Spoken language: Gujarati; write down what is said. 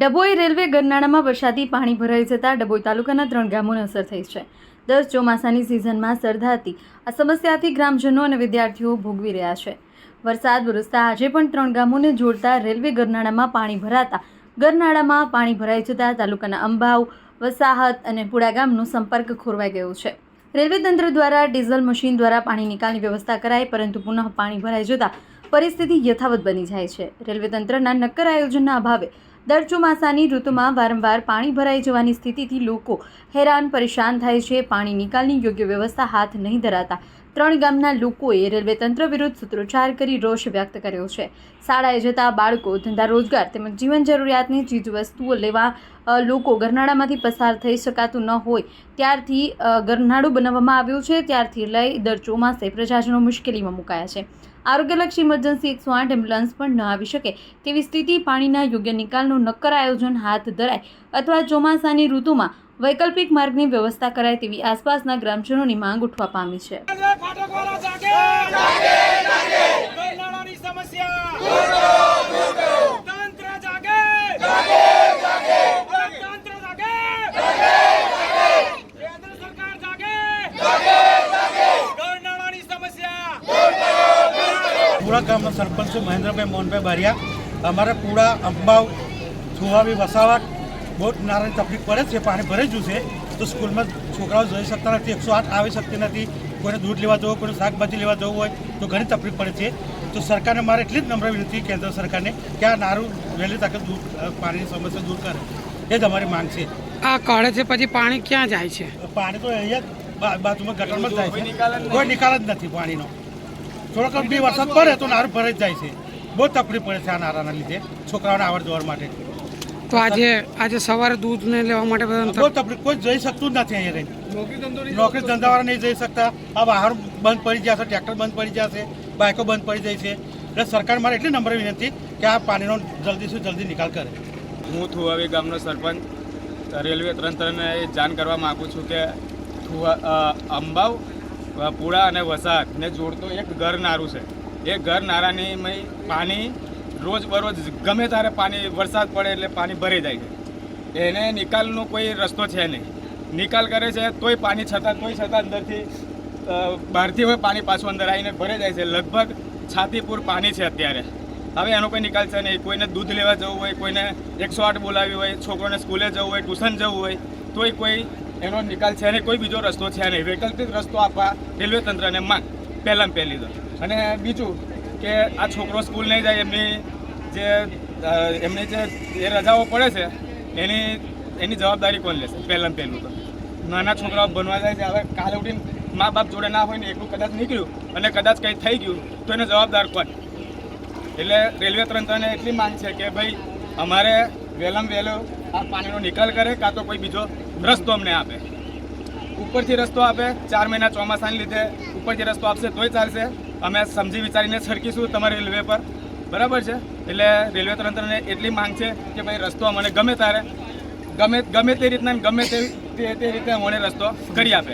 ડભોઈ રેલવે ગરનાળામાં વરસાદી પાણી ભરાઈ જતાં ડભોઈ તાલુકાના 3 ગામોને અસર થઈ છે. દર ચોમાસાની સિઝનમાં સર્જાતી આ સમસ્યાથી ગ્રામજનો અને વિદ્યાર્થીઓ ભોગવી રહ્યા છે. વરસાદ વરસતા આજે પણ 3 ગામોને જોડતા રેલવે ગરનાળામાં પાણી ભરાતા ગરનાળામાં પાણી ભરાઈ જતાં તાલુકાના અંબાવ, વસાહત અને પુડા ગામનો સંપર્ક ખોરવાઈ ગયો છે. રેલવે તંત્ર દ્વારા ડીઝલ મશીન દ્વારા પાણી નિકાલની વ્યવસ્થા કરાઈ, પરંતુ પુનઃ પાણી ભરાઈ જતાં પરિસ્થિતિ યથાવત બની જાય છે. રેલવે તંત્રના નક્કર આયોજનના અભાવે દર ચોમાસાની ઋતુમાં વારંવાર પાણી ભરાઈ જવાની સ્થિતિથી લોકો હેરાન પરેશાન થાય છે. પાણી નિકાલની યોગ્ય વ્યવસ્થા હાથ નહીં ધરાતા 3 ગામના લોકોએ રેલવે તંત્ર વિરુદ્ધ સૂત્રોચ્ચાર કરી રોષ વ્યક્ત કર્યો છે. શાળાએ જતા બાળકો, ધંધા રોજગાર તેમજ જીવન જરૂરિયાતની ચીજવસ્તુઓ લેવા લોકો ગરનાળામાંથી પસાર થઈ શકાતું ન હોય ત્યારથી ગરનાળું બનાવવામાં આવ્યું છે. ત્યારથી લઈ દર ચોમાસે પ્રજાજનો મુશ્કેલીમાં મુકાયા છે. આરોગ્યલક્ષી ઇમરજન્સી 108 એમ્બ્યુલન્સ પણ ન આવી શકે તેવી સ્થિતિ. પાણીના યોગ્ય નિકાલનું નક્કર આયોજન હાથ ધરાય અથવા ચોમાસાની ઋતુમાં વૈકલ્પિક માર્ગની વ્યવસ્થા કરાય તેવી આસપાસના ગ્રામજનોની માંગ ઉઠવા પામી છે. पूरा गाँव में सरपंच महेंद्रभाई मोहनभाई बारिया हमारे पूरा अंबाव छुआवी वसावट बहुत नारायण तकलीफ पड़े છે. પાણી ભરાઈ ગયું છે તો સ્કૂલમાં છોકરાઓ જઈ શકતા નથી, 108 આવી શકતી નથી. કોઈને દૂધ લેવા જવું, કોઈને શાકભાજી લેવા જવું હોય તો ઘણી તકલીફ પડે છે. તો સરકારને મારે એટલી જ નમ્ર વિનંતી કેન્દ્ર સરકારને કે આ નારું વહેલી તકે પાણીની સમસ્યા દૂર કરે, એ જ અમારી માંગ છે. આ કાઢે છે પછી પાણી ક્યાં જાય છે? પાણી તો અહીંયા બાજુમાં ગટરમાં જ જાય છે, કોઈ નિકાલ જ નથી પાણીનો. થોડોક બી વરસાદ પડે તો નારું ભરાઈ જાય છે. બહુ તકલીફ પડે છે આ નારાના લીધે છોકરાઓને આવડ જવડ માટે. તો આજે સવારે દૂધ ને લેવા માટે બહુ તકલીફ, કોઈ જઈ શકતું જ નથી. અહીંયા નોકરી ધંધાવાળા નહીં જઈ શકતા. આ વાહન બંધ પડી જશે, ટ્રેક્ટર બંધ પડી જશે, બાઇકો બંધ પડી જાય છે. એટલે સરકાર મારે એટલી નમ્ર વિનંતી કે આ પાણીનો જલ્દી નિકાલ કરે. હું થુવાવી ગામનો સરપંચ રેલવે તંત્રને જાણ કરવા માગું છું કે અંબાવ, પુડા અને વસાહતને જોડતો એક ઘર નારું છે. એ ઘર નારાની પાણી રોજ બરોજ ગમે ત્યારે પાણી વરસાદ પડે એટલે પાણી ભરાઈ જાય છે. એને નિકાલનો કોઈ રસ્તો છે નહીં. નિકાલ કરે છે તોય પાણી છતાં અંદરથી બહારથી હોય પાણી પાછું અંદર આવીને ભરાઈ જાય છે. લગભગ છાતીપુર પાણી છે અત્યારે. હવે એનો કોઈ નિકાલ છે નહીં. કોઈને દૂધ લેવા જવું હોય, કોઈને 108 બોલાવી હોય, છોકરોને સ્કૂલે જવું હોય, ટ્યુશન જવું હોય તોય કોઈ એનો નિકાલ છે નહીં. કોઈ બીજો રસ્તો છે નહીં. વૈકલ્પિક રસ્તો આપવા રેલવે તંત્રને માંગ પહેલાં પહેલી તો. અને બીજું કે આ છોકરો સ્કૂલ નહીં જાય, એમની જે રજાઓ પડે છે એની જવાબદારી કોણ લેશે? પહેલું તો નાના છોકરાઓ ભણવા જાય છે. હવે કાલે ઉઠીને મા બાપ જોડે ના હોય ને એકલું કદાચ નીકળ્યું અને કદાચ કંઈ થઈ ગયું તો એને જવાબદાર કોણ? એટલે રેલવે તંત્રને એટલી માંગ છે કે ભાઈ અમારે વહેલામાં વહેલો આ પાણીનો નિકાલ કરે, કાં તો કોઈ બીજો રસ્તો અમને આપે. ઉપરથી રસ્તો આપે, 4 મહિના ચોમાસાને લીધે ઉપરથી રસ્તો આપશે તોય ચાલશે. અમે સમજી વિચારીને છરકીશું તમારી રેલવે પર, બરાબર છે? એટલે રેલવે તંત્રને એટલી માંગ છે કે ભાઈ રસ્તો અમને ગમે ત્યારે ગમે તે રીતના ગમે તે રીતે અમને રસ્તો કરી આપે.